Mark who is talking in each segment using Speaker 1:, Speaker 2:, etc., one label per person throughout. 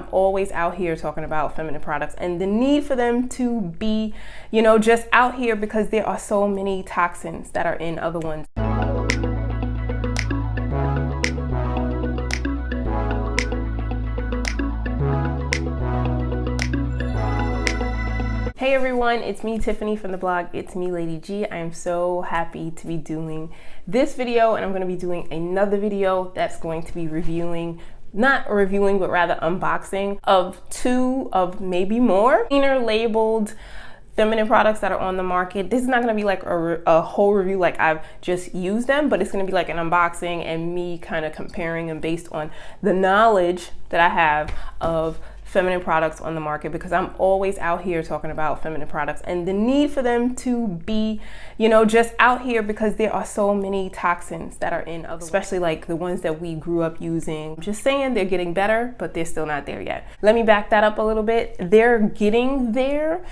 Speaker 1: I'm always out here talking about feminine products and the need for them to be, just out here because there are so many toxins that are in other ones. Hey everyone, it's me Tiffany from the blog It's Me Lady G. I am so happy to be doing this video, and I'm going to be doing another video that's going to be not reviewing, but rather unboxing of two of maybe more cleaner labeled feminine products that are on the market. This is not going to be like a whole review like I've just used them, but it's going to be like an unboxing and me kind of comparing them based on the knowledge that I have of feminine products on the market, because I'm always out here talking about feminine products and the need for them to be, just out here because there are so many toxins that are in other, especially like the ones that we grew up using. I'm just saying they're getting better, but they're still not there yet. Let me back that up a little bit. They're getting there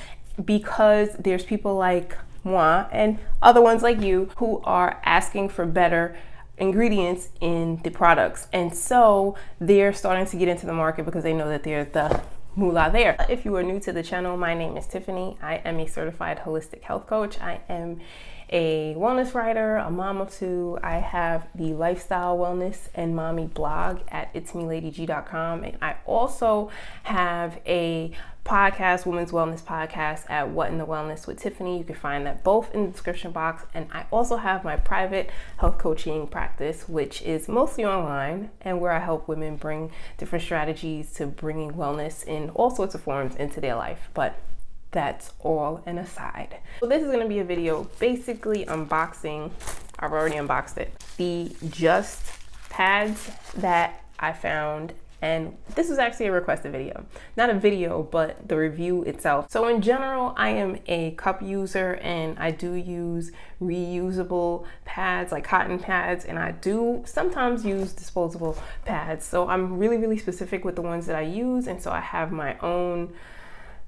Speaker 1: because there's people like moi and other ones like you who are asking for better ingredients in the products, and so they're starting to get into the market because they know that there's the moolah there. If you are new to the channel, my name is Tiffany. I am a certified holistic health coach. I am a wellness writer, a mom of two. I have the lifestyle wellness and mommy blog at itsmeladygg.com, and I also have a podcast, women's wellness podcast, at What in the Wellness with Tiffany. You can find that both in the description box. And I also have my private health coaching practice, which is mostly online and where I help women bring different strategies to bringing wellness in all sorts of forms into their life. But that's all an aside. So this is going to be a video basically unboxing, I've already unboxed it, the Just pads that I found. And this was actually a requested video, not a video, but the review itself. So in general, I am a cup user and I do use reusable pads like cotton pads, and I do sometimes use disposable pads. So I'm really, really specific with the ones that I use. And so I have my own,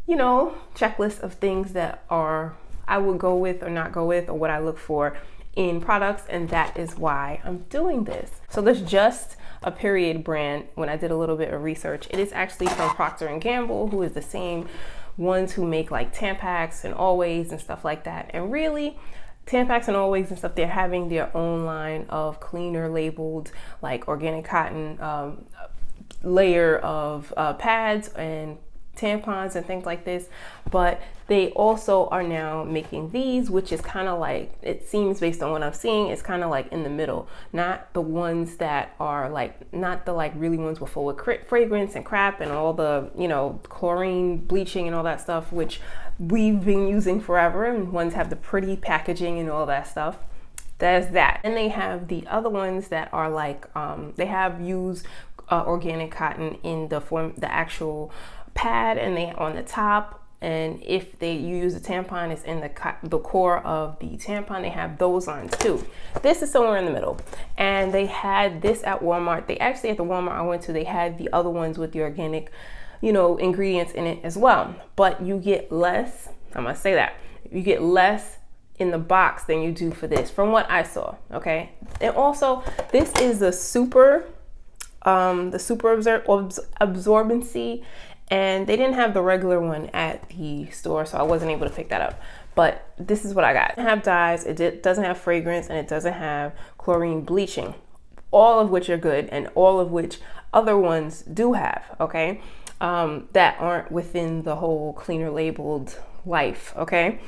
Speaker 1: checklist of things that I would go with or not go with, or what I look for in products, and that is why I'm doing this. So there's Just a period brand. When I did a little bit of research, it is actually from Procter & Gamble, who is the same ones who make like Tampax and Always and stuff like that. And really, Tampax and Always and stuff, they're having their own line of cleaner labeled like organic cotton layer of pads and tampons and things like this, but they also are now making these, which is kind of like, it seems based on what I'm seeing, it's kind of like in the middle, not the ones that are like, not the like really ones with full with fragrance and crap and all the chlorine bleaching and all that stuff, which we've been using forever, and ones have the pretty packaging and all that stuff. There's that. And they have the other ones that are like they have used organic cotton in the actual pad, and they on the top, and if you use a tampon, it's in the core of the tampon. They have those lines too. This is somewhere in the middle, and they had this at Walmart. They actually, at the Walmart I went to, they had the other ones with the organic ingredients in it as well, but you get less, I must say that you get less in the box than you do for this, from what I saw. Okay, and also this is the super absorbency, and they didn't have the regular one at the store, so I wasn't able to pick that up. But this is what I got. It doesn't have dyes, it doesn't have fragrance, and it doesn't have chlorine bleaching, all of which are good, and all of which other ones do have, okay, that aren't within the whole cleaner labeled life, okay?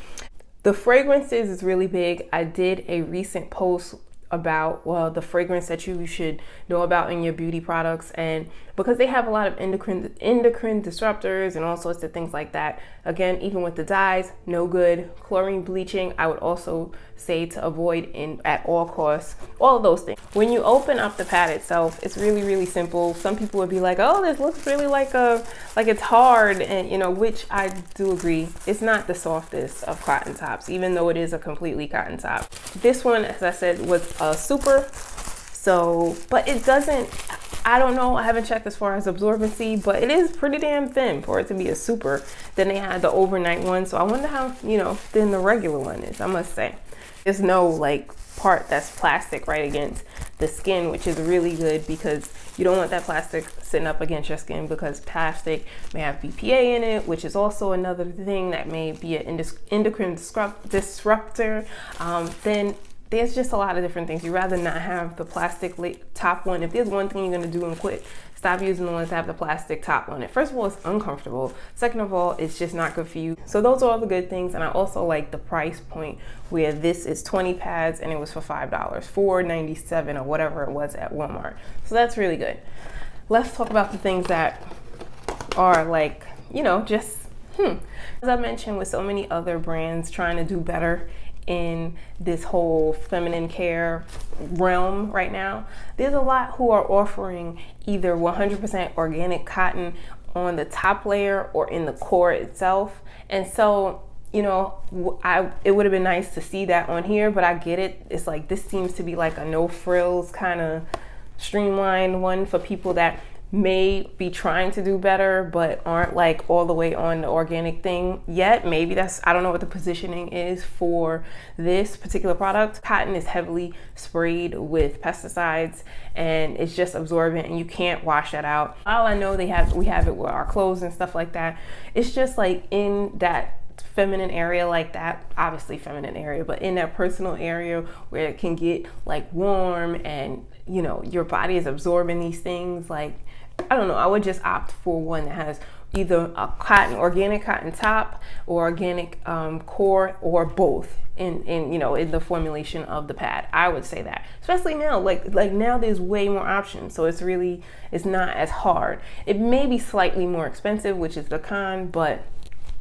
Speaker 1: The fragrances is really big. I did a recent post about the fragrance that you should know about in your beauty products, and because they have a lot of endocrine disruptors and all sorts of things like that. Again, even with the dyes, no good. Chlorine bleaching, I would also say to avoid at all costs. All of those things. When you open up the pad itself, it's really, really simple. Some people would be like, "Oh, this looks really like it's hard," and which I do agree. It's not the softest of cotton tops, even though it is a completely cotton top. This one, as I said, was a super. So, but it doesn't, I don't know, I haven't checked as far as absorbency, but it is pretty damn thin for it to be a super. Then they had the overnight one, so I wonder how, thin the regular one is, I must say. There's no like part that's plastic right against the skin, which is really good because you don't want that plastic sitting up against your skin, because plastic may have BPA in it, which is also another thing that may be an endocrine disruptor. Then there's just a lot of different things. You'd rather not have the plastic top one. If there's one thing you're going to do and quit, stop using the ones that have the plastic top on it. First of all, it's uncomfortable. Second of all, it's just not good for you. So those are all the good things. And I also like the price point, where this is 20 pads and it was for $5, $4.97 or whatever it was at Walmart. So that's really good. Let's talk about the things that are like, you know, just, As I mentioned, with so many other brands trying to do better in this whole feminine care realm right now, there's a lot who are offering either 100% organic cotton on the top layer or in the core itself. And so, you know, it would have been nice to see that on here, but I get it. It's like, this seems to be like a no frills kind of streamlined one for people that may be trying to do better but aren't like all the way on the organic thing yet. Maybe that's, I don't know what the positioning is for this particular product. Cotton is heavily sprayed with pesticides and it's just absorbent, and you can't wash that out. All I know, we have it with our clothes and stuff like that. It's just like in that feminine area like that, obviously feminine area, but in that personal area where it can get like warm and, you know, your body is absorbing these things, like, I don't know, I would just opt for one that has either a organic cotton top or organic core, or both in you know, in the formulation of the pad. I would say that, especially now, like now there's way more options, so it's not as hard. It may be slightly more expensive, which is the con, but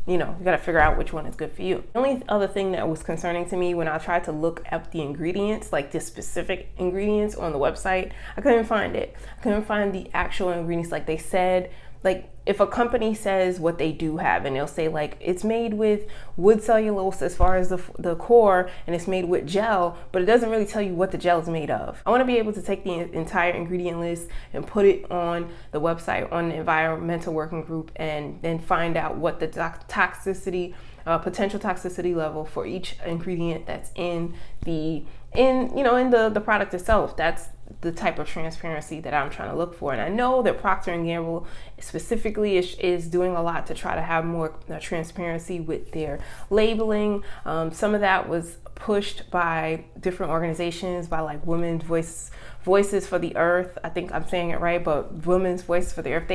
Speaker 1: you know, you got to figure out which one is good for you. The only other thing that was concerning to me when I tried to look up the ingredients, like the specific ingredients on the website, I couldn't find it. I couldn't find the actual ingredients. Like they said, like if a company says what they do have, and they'll say like it's made with wood cellulose as far as the core, and it's made with gel, but it doesn't really tell you what the gel is made of. I want to be able to take the entire ingredient list and put it on the website, on the environmental working group, and then find out what the toxicity, potential toxicity level for each ingredient that's in the product itself. That's the type of transparency that I'm trying to look for. And I know that Procter & Gamble specifically is doing a lot to try to have more transparency with their labeling. Some of that was pushed by different organizations, by like Women's Voices for the Earth. I think I'm saying it right, but Women's Voices for the Earth.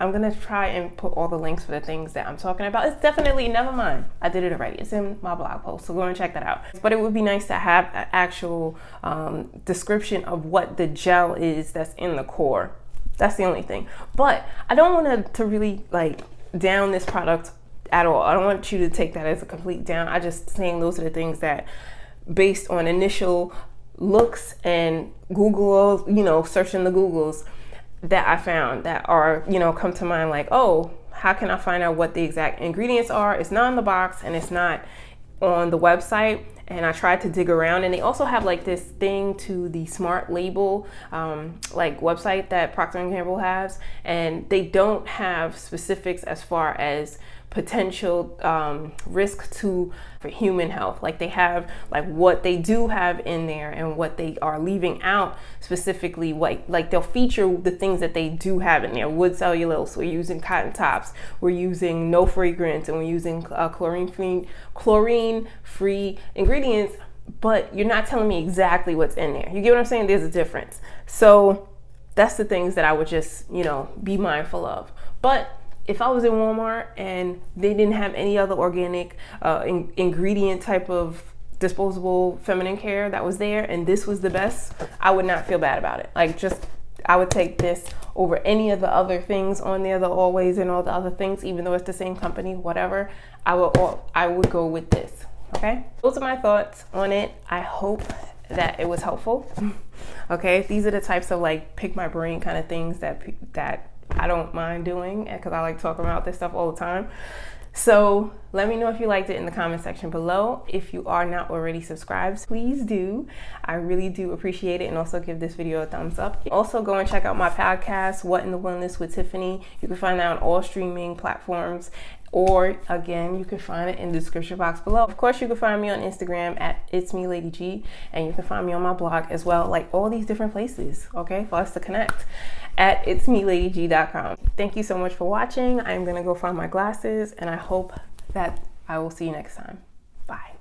Speaker 1: I'm gonna try and put all the links for the things that I'm talking about. It's definitely, never mind, I did it already. It's in my blog post, so go and check that out. But it would be nice to have an actual description of what the gel is that's in the core. That's the only thing. But I don't want to really like down this product at all. I don't want you to take that as a complete down. I just saying those are the things that, based on initial looks and Google, you know, searching the Googles, that I found that are, you know, come to mind, like, oh, how can I find out what the exact ingredients are? It's not in the box and it's not on the website. And I tried to dig around, and they also have like this thing to the smart label like website that Procter & Gamble has, and they don't have specifics as far as potential risk for human health. Like they have like what they do have in there and what they are leaving out specifically. Like they'll feature the things that they do have in there. Wood cellulose, we're using cotton tops, we're using no fragrance, and we're using chlorine-free ingredients, but you're not telling me exactly what's in there. You get what I'm saying? There's a difference. So that's the things that I would just, you know, be mindful of. But if I was in Walmart and they didn't have any other organic ingredient type of disposable feminine care that was there, and this was the best, I would not feel bad about it. Like, just, I would take this over any of the other things on there, the Always and all the other things, even though it's the same company, whatever, I would go with this. Okay, those are my thoughts on it. I hope that it was helpful. Okay, these are the types of like pick my brain kind of things that I don't mind doing, because I like talking about this stuff all the time. So let me know if you liked it in the comment section below. If you are not already subscribed, please do. I really do appreciate it. And also give this video a thumbs up. Also go and check out my podcast, What in the Wellness with Tiffany. You can find that on all streaming platforms. Or again, you can find it in the description box below. Of course, you can find me on Instagram at It's Me Lady G, and you can find me on my blog as well, like all these different places, okay, for us to connect at itsmeladyg.com. Thank you so much for watching. I'm gonna go find my glasses, and I hope that I will see you next time. Bye.